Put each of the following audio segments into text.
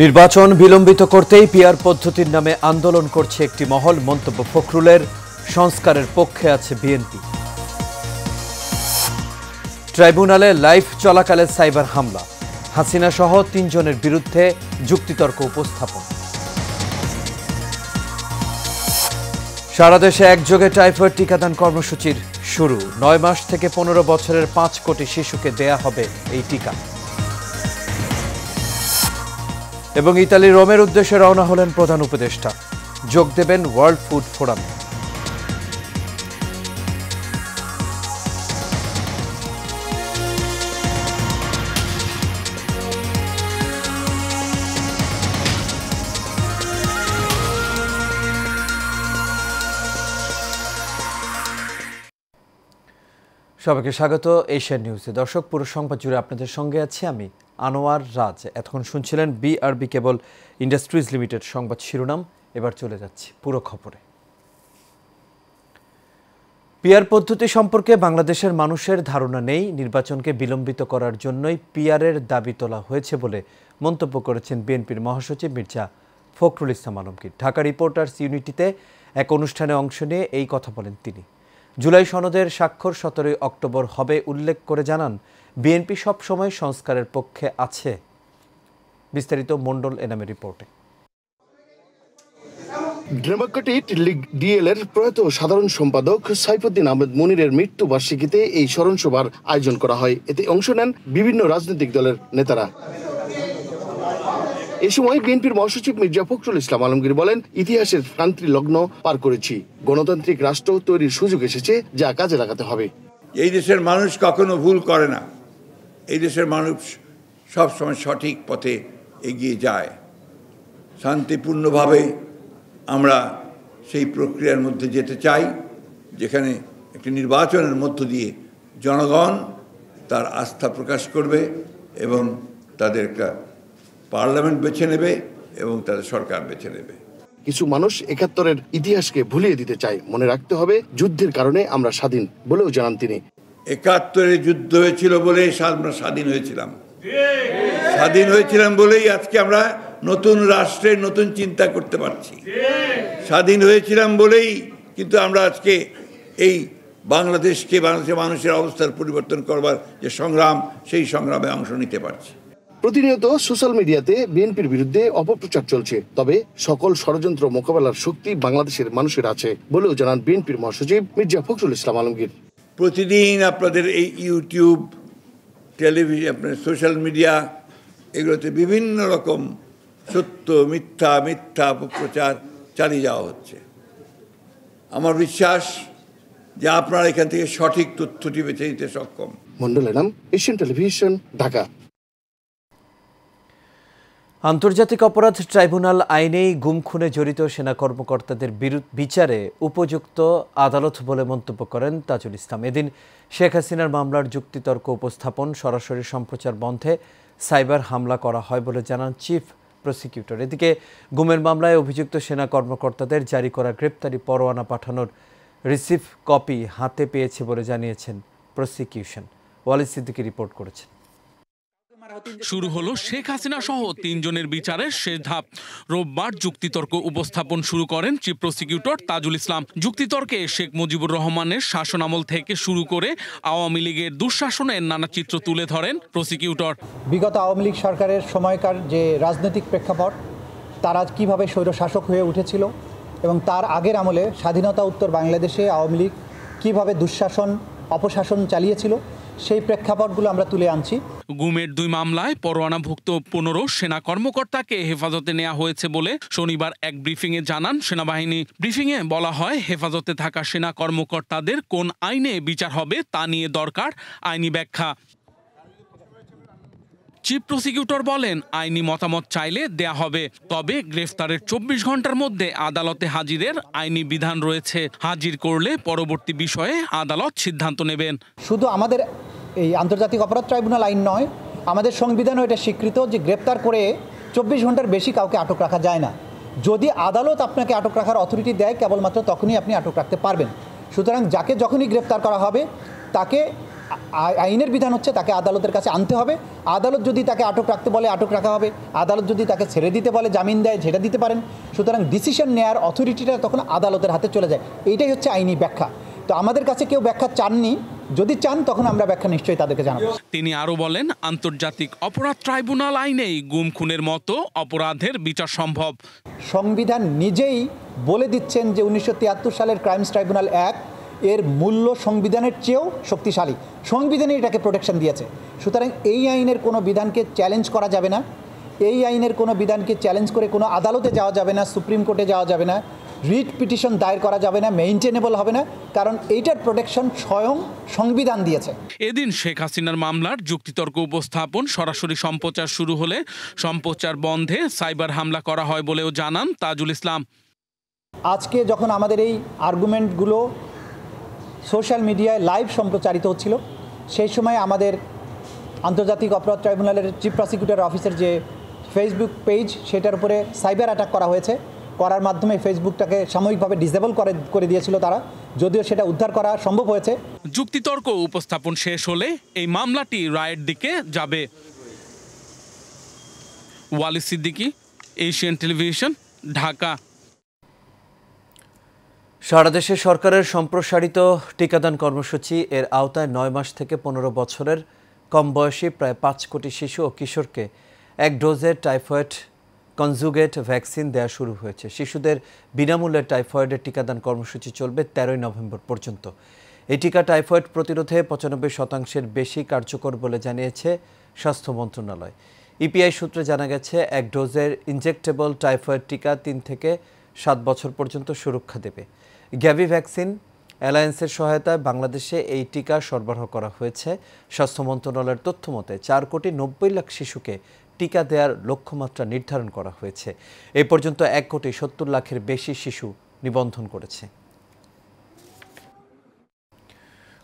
নির্বাচন বিলম্বিত করতেই পিআর পদ্ধতির নামে আন্দোলন করছে একটি মহল। মন্তব্য ফখরুলের, সংস্কারের পক্ষে আছে বিএনপি। ট্রাইব্যুনালে লাইভ চলাকালে সাইবার হামলা, হাসিনা সহ ৩ জনের বিরুদ্ধে যুক্তিতর্ক উপস্থাপন। সারা দেশে একযোগে টাইফয়েড টিকাদান কর্মসূচির শুরু। ৯ মাস থেকে ১৫ বছরের ৫ কোটি শিশুকে দেয়া হবে এই টিকা। এবং ইতালির রোমের উদ্দেশ্যে রওনা হলেন প্রধান উপদেষ্টা, যোগ দেবেন ওয়ার্ল্ড ফুড ফোরামে। সবাইকে স্বাগত এশিয়ান নিউজে। দর্শক, পুরো সংবাদ জুড়ে আপনাদের সঙ্গে আছি আমি আনোয়ার রাজ। এতক্ষণ শুনছিলেন বিআরবি কেবল ইন্ডাস্ট্রিজ লিমিটেড সংবাদ শিরোনাম। এবার চলে যাচ্ছি পুরো খবরে। পিআর পদ্ধতি সম্পর্কে বাংলাদেশের মানুষের ধারণা নেই। নির্বাচনকে বিলম্বিত করার জন্যই পিআরের দাবি তোলা হয়েছে বলে মন্তব্য করেছেন বিএনপির মহাসচিব মির্জা ফখরুল ইসলাম আলমগীর। ঢাকা রিপোর্টার্স ইউনিটিতে এক অনুষ্ঠানে অংশ নিয়ে এই কথা বলেন তিনি। জুলাই সনদের স্বাক্ষর ১৭ অক্টোবর হবে উল্লেখ করে জানান, বিএনপি সবসময় সংস্কারের পক্ষে আছে। বিস্তারিত মণ্ডল এনামের রিপোর্টে। ডেমোক্রেটিক লীগ ডিএল এর প্রয়াত সাধারণ সম্পাদক সাইফুদ্দিন আহমেদ মনিরের মৃত্যু বার্ষিকীতে এই স্মরণ সভার আয়োজন করা হয়। এতে অংশ নেন বিভিন্ন রাজনৈতিক দলের নেতারা। এ সময় বিএনপির মহাসচিব মির্জা ফখরুল ইসলাম আলমগীর বলেন, ইতিহাসের ক্রান্তি লগ্ন পার করেছি, গণতান্ত্রিক রাষ্ট্র তৈরির সুযোগ এসেছে, যা কাজে লাগাতে হবে। এই দেশের মানুষ কখনো ভুল করে না। এই দেশের মানুষ সবসময় সঠিক পথে এগিয়ে যায়। শান্তিপূর্ণভাবে আমরা সেই প্রক্রিয়ার মধ্যে যেতে চাই, যেখানে একটি নির্বাচনের মধ্য দিয়ে জনগণ তার আস্থা প্রকাশ করবে এবং তাদের একটা পার্লামেন্ট বেছে নেবে এবং তাদের সরকার বেছে নেবে। কিছু মানুষ ৭১-এর ইতিহাসকে ভুলিয়ে দিতে চায়। মনে রাখতে হবে, যুদ্ধের কারণে আমরা স্বাধীন বলেও জানান তিনি। ৭১-এ যুদ্ধ হয়েছিল বলেই আমরা স্বাধীন হয়েছিলাম। স্বাধীন হয়েছিলাম বলেই আজকে আমরা নতুন রাষ্ট্রের নতুন চিন্তা করতে পারছি। স্বাধীন হয়েছিলাম বলেই কিন্তু আমরা আজকে এই বাংলাদেশের মানুষের অবস্থার পরিবর্তন করবার যে সংগ্রাম, সেই সংগ্রামে অংশ নিতে পারছি। প্রতিনিয়ত সোশ্যাল মিডিয়াতে বিএনপির বিরুদ্ধে অপপ্রচার চলছে, তবে সকল ষড়যন্ত্র মোকাবেলার শক্তি বাংলাদেশের মানুষের আছে বলেও জানান বিএনপির মহাসচিব মির্জা ফখরুল ইসলাম আলমগীর। প্রতিদিন আপনাদের এই ইউটিউব, টেলিভিশন, আপনার সোশ্যাল মিডিয়া, এগুলোতে বিভিন্ন রকম সত্য মিথ্যা অপপ্রচার চালিয়ে যাওয়া হচ্ছে। আমার বিশ্বাস যে আপনারা এখান থেকে সঠিক তথ্যটি বেছে নিতে সক্ষম। মণ্ডল এনাম, এশিয়ান টেলিভিশন, ঢাকা। আন্তর্জাতিক অপরাধ ট্রাইব্যুনাল আইনেই গুম খুনে জড়িত সেনা কর্মকর্তাদের বিচারে উপযুক্ত আদালত বলে মন্তব্য করেন তাজুল ইসলাম। এদিন শেখ হাসিনার মামলার যুক্তিতর্ক উপস্থাপন, সরাসরি সম্প্রচার বন্ধে সাইবার হামলা করা হয় বলে জানান চিফ প্রসিকিউটর। এদিকে গুমের মামলায় অভিযুক্ত সেনা কর্মকর্তাদের জারি করা গ্রেপ্তারি পরোয়ানা পাঠানোর রিসিভ কপি হাতে পেয়েছে বলে জানিয়েছেন প্রসিকিউশন। ওয়ালিদ সিদ্দিকী রিপোর্ট করেছেন। শুরু হলো শেখ হাসিনা সহ ৩ জনের বিচারের শেষ ধাপ। রোববার যুক্তিতর্ক উপস্থাপন শুরু করেন চিফ প্রসিকিউটর তাজুল ইসলাম। যুক্তিতর্কে শেখ মুজিবুর রহমানের শাসনামল থেকে শুরু করে আওয়ামী লীগের দুঃশাসনের নানা চিত্র তুলে ধরেন প্রসিকিউটর। বিগত আওয়ামী লীগ সরকারের সময়কার যে রাজনৈতিক প্রেক্ষাপট, তারা কিভাবে স্বৈরশাসক হয়ে উঠেছিল এবং তার আগের আমলে স্বাধীনতা উত্তর বাংলাদেশে আওয়ামী লীগ কীভাবে দুঃশাসন অপশাসন চালিয়েছিল, সেই প্রেক্ষাপটগুলো আমরা তুলে আনছি। গুমের 2 মামলায় পরোয়ানাভুক্ত 15 সেনা কর্মকর্তাকে হেফাজতে নেওয়া হয়েছে বলে শনিবার এক ব্রিফিংয়ে জানান সেনাবাহিনী। ব্রিফিংয়ে বলা হয়, হেফাজতে থাকা সেনা কর্মকর্তাদের কোন আইনে বিচার হবে তা নিয়ে দরকার আইনি ব্যাখ্যা। চিফ প্রসিকিউটর বলেন, আইনি মতামত চাইলে দেয়া হবে, তবে গ্রেফতারের 24 ঘন্টার মধ্যে আদালতে হাজিরের আইনি বিধান রয়েছে। হাজির করলে পরবর্তী বিষয়ে আদালত সিদ্ধান্ত নেবেন। শুধু আমাদের এই আন্তর্জাতিক অপরাধ ট্রাইব্যুনাল আইন নয়, আমাদের সংবিধানও এটা স্বীকৃত যে গ্রেপ্তার করে 24 ঘন্টার বেশি কাউকে আটক রাখা যায় না। যদি আদালত আপনাকে আটক রাখার অথরিটি দেয়, কেবলমাত্র তখনই আপনি আটক রাখতে পারবেন। সুতরাং যাকে যখনই গ্রেপ্তার করা হবে তাকে আইনের বিধান হচ্ছে তাকে আদালতের কাছে আনতে হবে। আদালত যদি তাকে আটক রাখতে বলে আটক রাখা হবে, আদালত যদি তাকে ছেড়ে দিতে বলে জামিন দেয় সেটা দিতে পারেন। সুতরাং ডিসিশন নেওয়ার অথরিটিটা তখন আদালতের হাতে চলে যায়। এইটাই হচ্ছে আইনি ব্যাখ্যা। তো আমাদের কাছে কেউ ব্যাখ্যা চাননি, যদি চান তখন আমরা ব্যাখ্যা নিশ্চয়ই তাদেরকে জানাবো। তিনি আরো বলেন, আন্তর্জাতিক অপরাধ ট্রাইব্যুনাল আইনেই গুম খুনের মতো অপরাধের বিচার সম্ভব। সংবিধান নিজেই বলে দিচ্ছেন যে 1973 সালের ক্রাইমস ট্রাইব্যুনাল অ্যাক্ট এর মূল্য সংবিধানের চেয়েও শক্তিশালী। সংবিধানই এটাকে প্রোটেকশন দিয়েছে। সুতরাং এই আইনের কোনো বিধানকে চ্যালেঞ্জ করা যাবে না, এই আইনের কোনো বিধানকে চ্যালেঞ্জ করে কোনো আদালতে যাওয়া যাবে না, সুপ্রিম কোর্টে যাওয়া যাবে না, রিট পিটিশন দায়ের করা যাবে না, মেইনটেনেবল হবে না, কারণ এইটার প্রোটেকশন স্বয়ং সংবিধান দিয়েছে। এদিন শেখ হাসিনার মামলার যুক্তিতর্ক উপস্থাপন সরাসরি সম্প্রচার শুরু হলে সম্প্রচার বন্ধে সাইবার হামলা করা হয় বলেও জানান তাজুল ইসলাম। আজকে যখন আমাদের এই আর্গুমেন্টগুলো সোশ্যাল মিডিয়ায় লাইভ সম্প্রচারিত হচ্ছিল, সেই সময় আমাদের আন্তর্জাতিক অপরাধ ট্রাইব্যুনালের চিফ প্রসিকিউটর অফিসের যে ফেসবুক পেজ, সেটার উপরে সাইবার অ্যাটাক করা হয়েছে। করার মাধ্যমে ফেসবুকটাকে সাময়িকভাবে ডিসেবল করে দিয়েছিল তারা, যদিও সেটা উদ্ধার করা সম্ভব হয়েছে। যুক্তিতর্ক উপস্থাপন শেষ হলে এই মামলাটি রায়ের দিকে যাবে। Walid Siddiqui, Asian television, Dhaka. সারা দেশে সরকারের সম্প্রসারিত টিকাদান কর্মসূচি এর আওতায় 9 মাস থেকে 15 বছরের কম বয়সী প্রায় 5 কোটি শিশু ও কিশোরকে 1 ডোজের টাইফয়েড কনজুগেট ভ্যাকসিন দেওয়া শুরু হয়েছে। শিশুদের বিনামূল্যে টাইফয়েডের টিকাদান কর্মসূচি চলবে 13 নভেম্বর পর্যন্ত। এই টিকা টাইফয়েড প্রতিরোধে 95% বেশি কার্যকর বলে জানিয়েছে স্বাস্থ্য মন্ত্রণালয়। ইপিআই সূত্রে জানা গেছে 1 ডোজের ইনজেক্টেবল টাইফয়েড টিকা 3 থেকে 7 বছর পর্যন্ত সুরক্ষা দেবে। গ্যাভি ভ্যাকসিন অ্যালায়েন্সের সহায়তায় বাংলাদেশে এই টিকা সরবরাহ করা হয়েছে। স্বাস্থ্য মন্ত্রণালয়ের তথ্য মতে 4 কোটি 90 লাখ শিশুকে টিকা দেওয়ার লক্ষ্যমাত্রা নির্ধারণ করা হয়েছে। এ পর্যন্ত 1 কোটি 70 লাখের বেশি শিশু নিবন্ধন করেছে।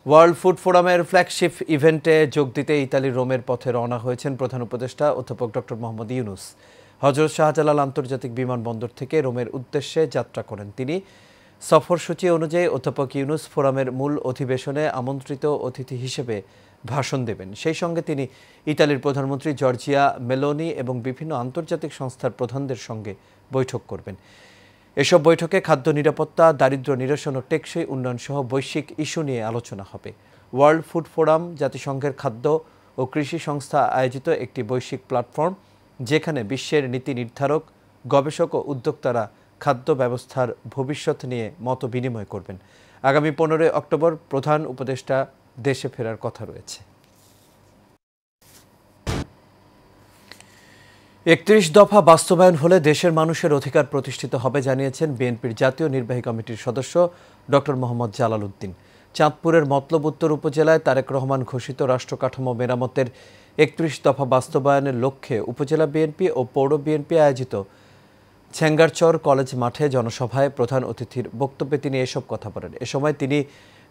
ওয়ার্ল্ড ফুড ফোরামের ফ্ল্যাগশিপ ইভেন্টে যোগ দিতে ইতালির রোমের পথে রওনা হয়েছেন প্রধান উপদেষ্টা অধ্যাপক ডক্টর মোহাম্মদ ইউনুস। হযরত শাহজালাল আন্তর্জাতিক বিমানবন্দর থেকে রোমের উদ্দেশ্যে যাত্রা করেন তিনি। সফরসূচি অনুযায়ী অধ্যাপক ইউনুস ফোরামের মূল অধিবেশনে আমন্ত্রিত অতিথি হিসেবে ভাষণ দেবেন। সেই সঙ্গে তিনি ইতালির প্রধানমন্ত্রী জর্জিয়া মেলোনি এবং বিভিন্ন আন্তর্জাতিক সংস্থার প্রধানদের সঙ্গে বৈঠক করবেন। এসব বৈঠকে খাদ্য নিরাপত্তা, দারিদ্র্য নিরসন ও টেকসই উন্নয়ন সহ বৈশ্বিক ইস্যু নিয়ে আলোচনা হবে। ওয়ার্ল্ড ফুড ফোরাম জাতিসংঘের খাদ্য ও কৃষি সংস্থা আয়োজিত একটি বৈশ্বিক প্ল্যাটফর্ম, যেখানে বিশ্বের নীতি নির্ধারক, গবেষক ও উদ্যোক্তারা খাদ্য ব্যবস্থার ভবিষ্যৎ নিয়ে মত বিনিময় করবেন। আগামী 15 অক্টোবর প্রধান উপদেষ্টা দেশে ফেরার কথা রয়েছে। 31 দফা বাস্তবায়ন হলে দেশের মানুষের অধিকার প্রতিষ্ঠিত হবে জানিয়েছেন বিএনপির জাতীয় নির্বাহী কমিটির সদস্য ডক্টর মোহাম্মদ জালাল উদ্দিন। চাঁদপুরের মতলব উত্তর উপজেলায় তারেক রহমান ঘোষিত রাষ্ট্রকাঠামো মেরামতের 31 দফা বাস্তবায়নের লক্ষ্যে উপজেলা বিএনপি ও পৌর বিএনপি আয়োজিত ছেঙ্গারচর কলেজ মাঠে জনসভায় প্রধান অতিথির বক্তব্যে তিনি এসব কথা বলেন। এ সময় তিনি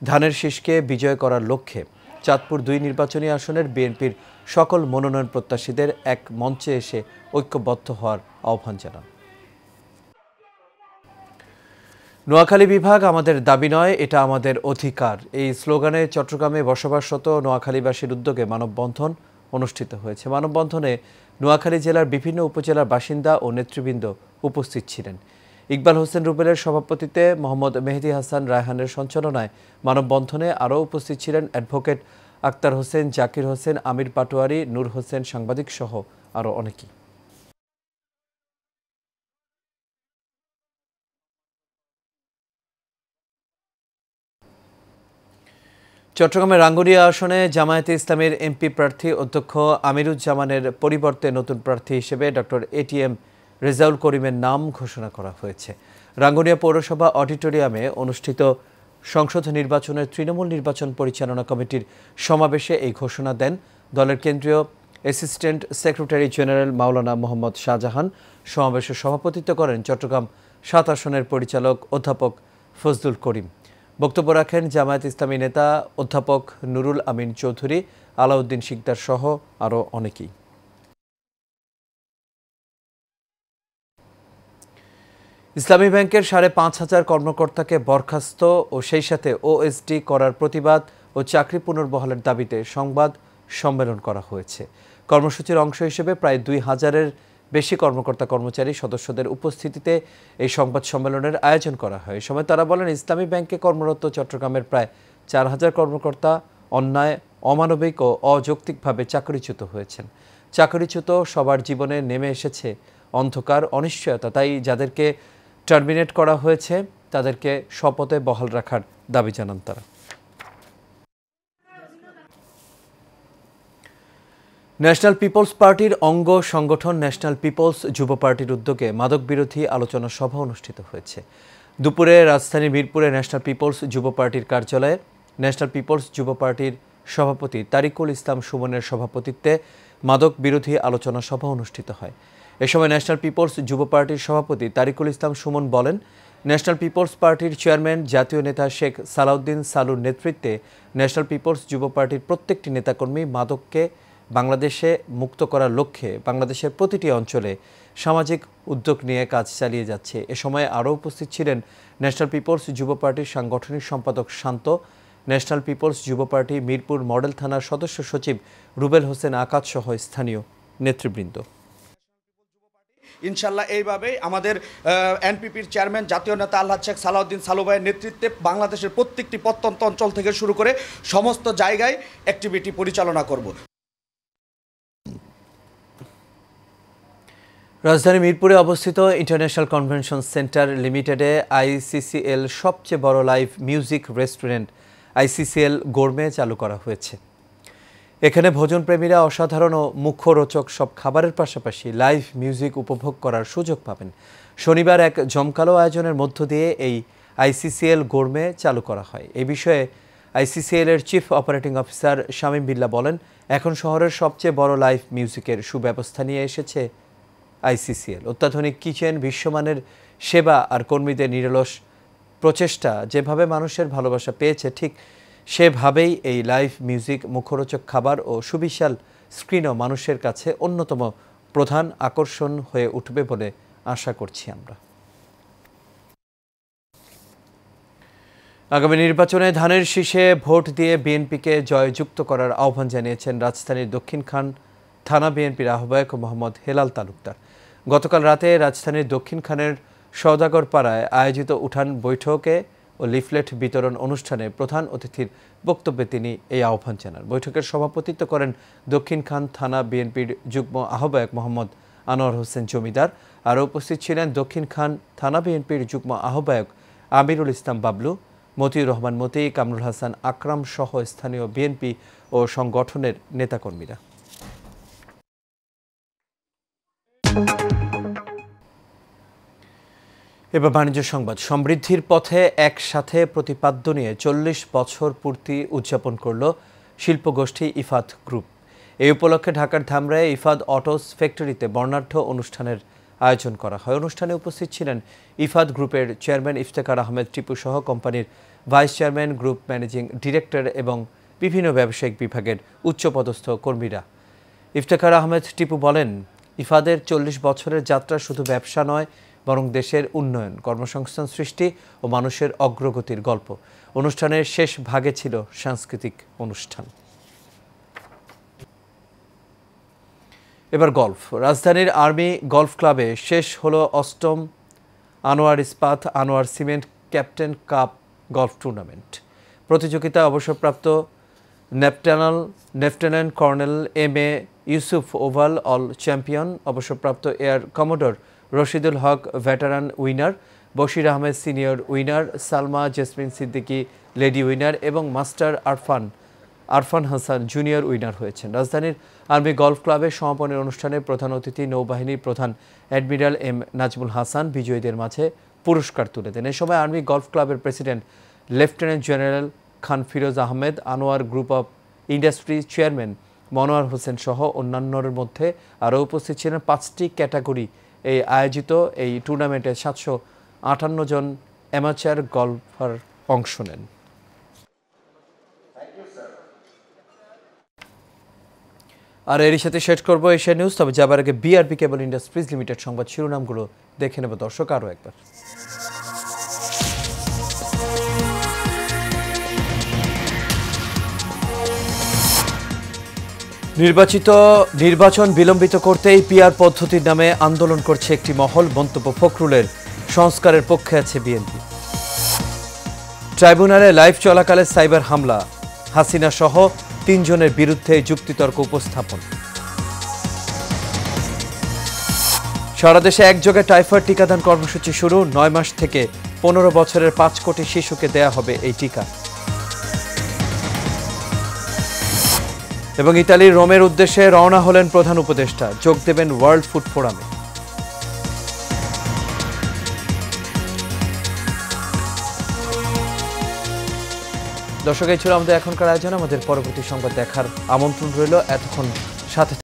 ধানের শীষকে বিজয় করার লক্ষ্যে চাঁদপুর 2 নির্বাচনী আসনের বিএনপির সকল মনোনয়ন প্রত্যাশীদের এক মঞ্চে এসে ঐক্যবদ্ধ হওয়ার আহ্বান জানান। নোয়াখালী বিভাগ আমাদের দাবি নয়, এটা আমাদের অধিকার। এই স্লোগানে চট্টগ্রামে বসবাসরত নোয়াখালীবাসীর উদ্যোগে মানববন্ধন অনুষ্ঠিত হয়েছে। মানববন্ধনে নোয়াখালী জেলার বিভিন্ন উপজেলার বাসিন্দা ও নেতৃবৃন্দ উপস্থিত ছিলেন। ইকবাল হোসেন রুবেলের সভাপতিত্বে মোহাম্মদ মেহেদি হাসান রায়হানের সঞ্চালনায় মানববন্ধনে আরও উপস্থিত ছিলেন অ্যাডভোকেট আক্তার হোসেন, জাকির হোসেন, আমির পাটোয়ারি, নূর হোসেন, সাংবাদিক সহ আরও অনেকেই। চট্টগ্রামের রাঙ্গুনিয়া আসনে জামায়াতে ইসলামের এমপি প্রার্থী অধ্যক্ষ আমিরুজ্জামানের পরিবর্তে নতুন প্রার্থী হিসেবে ডক্টর এটিএম রেজাউল করিমের নাম ঘোষণা করা হয়েছে। রাঙ্গুনিয়া পৌরসভা অডিটোরিয়ামে অনুষ্ঠিত সংসদ নির্বাচনের তৃণমূল নির্বাচন পরিচালনা কমিটির সমাবেশে এই ঘোষণা দেন দলের কেন্দ্রীয় অ্যাসিস্ট্যান্ট সেক্রেটারি জেনারেল মাওলানা মোহাম্মদ শাহজাহান। সমাবেশে সভাপতিত্ব করেন চট্টগ্রাম 7 আসনের পরিচালক অধ্যাপক ফজলুল করিম। বক্তব্য রাখেন জামায়াত ইসলামী নেতা অধ্যাপক নুরুল আমিন চৌধুরী, আলাউদ্দিন শিকদার সহ আরও অনেকেই। ইসলামী ব্যাংকের 5,500 কর্মকর্তাকে বরখাস্ত ও সেই সাথে ওএসডি করার প্রতিবাদ ও চাকরি পুনর্বহালের দাবিতে সংবাদ সম্মেলন করা হয়েছে। কর্মসূচির অংশ হিসেবে প্রায় ২,০০০-এর বেশি কর্মকর্তা কর্মচারী সদস্যদের উপস্থিতিতে এই সংবাদ সম্মেলনের আয়োজন করা হয়। এই সময় তারা বলেন, ইসলামী ব্যাংকে কর্মরত চট্টগ্রামের প্রায় ৪,০০০ কর্মকর্তা অন্যায়, অমানবিক ও অযৌক্তিকভাবে চাকরিচ্যুত হয়েছেন। চাকরিচ্যুত সবার জীবনে নেমে এসেছে অন্ধকার, অনিশ্চয়তা। তাই যাদেরকে টার্মিনেট করা হয়েছে তাদেরকে শপথে বহাল রাখার দাবি জানান তারা। ন্যাশনাল পিপলস পার্টির অঙ্গ সংগঠন ন্যাশনাল পিপলস যুব পার্টির উদ্যোগে মাদক বিরোধী আলোচনা সভা অনুষ্ঠিত হয়েছে। দুপুরে রাজধানীর মিরপুরে ন্যাশনাল পিপলস যুব পার্টির কার্যালয়ে ন্যাশনাল পিপলস যুব পার্টির সভাপতি তারিকুল ইসলাম সুমনের সভাপতিত্বে মাদক বিরোধী আলোচনা সভা অনুষ্ঠিত হয়। এ সময় ন্যাশনাল পিপলস যুব পার্টির সভাপতি তারিকুল ইসলাম সুমন বলেন, ন্যাশনাল পিপলস পার্টির চেয়ারম্যান জাতীয় নেতা শেখ সালাউদ্দিন সালুর নেতৃত্বে ন্যাশনাল পিপলস যুব পার্টির প্রত্যেকটি নেতাকর্মী মাদককে বাংলাদেশে মুক্ত করার লক্ষ্যে বাংলাদেশের প্রতিটি অঞ্চলে সামাজিক উদ্যোগ নিয়ে কাজ চালিয়ে যাচ্ছে। এ সময় আরও উপস্থিত ছিলেন ন্যাশনাল পিপলস যুব পার্টির সাংগঠনিক সম্পাদক শান্ত, ন্যাশনাল পিপলস যুব পার্টি মিরপুর মডেল থানার সদস্য সচিব রুবেল হোসেন আকাশ সহ স্থানীয় নেতৃবৃন্দ। ইনশাল্লাহ এইভাবেই আমাদের এনপিপির চেয়ারম্যান জাতীয় নেতা আলহাজ শেখ সালাউদ্দিন সালু ভাইয়ের নেতৃত্বে বাংলাদেশের প্রত্যেকটি প্রত্যন্ত অঞ্চল থেকে শুরু করে সমস্ত জায়গায় অ্যাক্টিভিটি পরিচালনা করব। রাজধানী মিরপুরে অবস্থিত ইন্টারন্যাশনাল কনভেনশন সেন্টার লিমিটেডে আইসিসিএল সবচেয়ে বড় লাইভ মিউজিক রেস্টুরেন্ট আইসিসিএল গোরমে চালু করা হয়েছে। এখানে ভোজনপ্রেমীরা অসাধারণ ও মুখরোচক সব খাবারের পাশাপাশি লাইভ মিউজিক উপভোগ করার সুযোগ পাবেন। শনিবার এক জমকালো আয়োজনের মধ্য দিয়ে এই আইসিসিএল গোরমে চালু করা হয়। এই বিষয়ে আইসিসিএল-এর চিফ অপারেটিং অফিসার শামীম বিল্লাহ বলেন, এখন শহরের সবচেয়ে বড় লাইভ মিউজিকের সুব্যবস্থা নিয়ে এসেছে আইসিসিএল। অত্যাধুনিক কিচেন, বিশ্বমানের সেবা আর কর্মীদের নিরলস প্রচেষ্টা যেভাবে মানুষের ভালোবাসা পেয়েছে, ঠিক সেভাবেই এই লাইভ মিউজিক, মুখরোচক খাবার ও সুবিশাল স্ক্রিনও মানুষের কাছে অন্যতম প্রধান আকর্ষণ হয়ে উঠবে বলে আশা করছি আমরা। আগামী নির্বাচনে ধানের শীষে ভোট দিয়ে বিএনপিকে জয়যুক্ত করার আহ্বান জানিয়েছেন রাজধানীর দক্ষিণখান থানা বিএনপির আহ্বায়ক মোহাম্মদ হেলাল তালুকদার। গতকাল রাতে রাজধানীর দক্ষিণখানের সওদাগর পাড়ায় আয়োজিত উঠান বৈঠকে ও লিফলেট বিতরণ অনুষ্ঠানে প্রধান অতিথির বক্তব্যে তিনি এই আহ্বান জানান। বৈঠকের সভাপতিত্ব করেন দক্ষিণখান থানা বিএনপির যুগ্ম আহ্বায়ক মোহাম্মদ আনোয়ার হোসেন জমিদার। আরও উপস্থিত ছিলেন দক্ষিণখান থানা বিএনপির যুগ্ম আহ্বায়ক আমিরুল ইসলাম বাবলু, মতিউর রহমান মতি, কামরুল হাসান আকরাম সহ স্থানীয় বিএনপি ও সংগঠনের নেতাকর্মীরা। এবার বাণিজ্য সংবাদ। সমৃদ্ধির পথে একসাথে প্রতিপাদ্য নিয়ে ৪০ বছর পূর্তি উদযাপন করল শিল্পগোষ্ঠী ইফাদ গ্রুপ। এই উপলক্ষে ঢাকার ধামরায় ইফাদ অটোস ফ্যাক্টরিতে বর্ণাঢ্য অনুষ্ঠানের আয়োজন করা হয়। অনুষ্ঠানে উপস্থিত ছিলেন ইফাদ গ্রুপের চেয়ারম্যান ইফতেখার আহমেদ টিপু সহ কোম্পানির vice chairman, group managing director এবং বিভিন্ন ব্যবসায়িক বিভাগের উচ্চপদস্থ কর্মীরা। ইফতেখার আহমেদ টিপু বলেন, ইফাদের ৪০ বছরের যাত্রা শুধু ব্যবসা নয়, বরং দেশের উন্নয়ন, কর্মসংস্থান সৃষ্টি ও মানুষের অগ্রগতির গল্প। অনুষ্ঠানের শেষ ভাগে ছিল সাংস্কৃতিক অনুষ্ঠান। এবার গলফ। রাজধানীর আর্মি গলফ ক্লাবে শেষ হলো ৮ম Anwar Ispat Anwar cement captain cup golf tournament. প্রতিযোগিতা অবসরপ্রাপ্ত lieutenant colonel M A Yusuf overall champion, অবসরপ্রাপ্ত air commodore Rashidul Haque veteran winner, Bashir Ahmed senior winner, Salma Jesmin Siddiqui lady winner এবং master Arfan Hasan junior winner হয়েছেন। রাজধানীর আর্মি গলফ ক্লাবের সমাপনী অনুষ্ঠানে প্রধান অতিথি নৌবাহিনীর প্রধান অ্যাডমিরাল এম নাজমুল হাসান বিজয়ীদের মাঝে পুরস্কার তুলে দেন। এ সময় আর্মি গলফ ক্লাবের president lieutenant general Khan Firoz Ahmed, Anwar group of industry chairman Monowar Hossain সহ অন্যান্যের মধ্যে আরও উপস্থিত ছিলেন 5টি ক্যাটাগরি এই আয়োজিত এই টুর্নামেন্টে 758 জন অ্যামাচার গলফার অংশ নেন। আর এরই সাথে শেষ করবো এশিয়া নিউজ। তবে যাবার আগে বিআরবি কেবল ইন্ডাস্ট্রিজ লিমিটেড সংবাদ শিরোনামগুলো দেখে নেব দর্শক আরও একবার। নির্বাচন বিলম্বিত করতেই পিআর পদ্ধতির নামে আন্দোলন করছে একটি মহল। মন্তব্য ফখরুলের, সংস্কারের পক্ষে আছে বিএনপি। ট্রাইব্যুনালে লাইভ চলাকালে সাইবার হামলা, হাসিনা সহ ৩ জনের বিরুদ্ধে যুক্তিতর্ক উপস্থাপন। সারা দেশে একযোগে টাইফয়েড টিকাদান কর্মসূচি শুরু। ৯ মাস থেকে ১৫ বছরের ৫ কোটি শিশুকে দেয়া হবে এই টিকা। এবং ইতালির রোমের উদ্দেশ্যে রওনা হলেন প্রধান উপদেষ্টা, যোগ দেবেন ওয়ার্ল্ড ফুড ফোরামে। দর্শক, এই ছিল আমাদের এখনকার আয়োজন। আমাদের পরবর্তী সংবাদ দেখার আমন্ত্রণ রইল। এতক্ষণ সাথে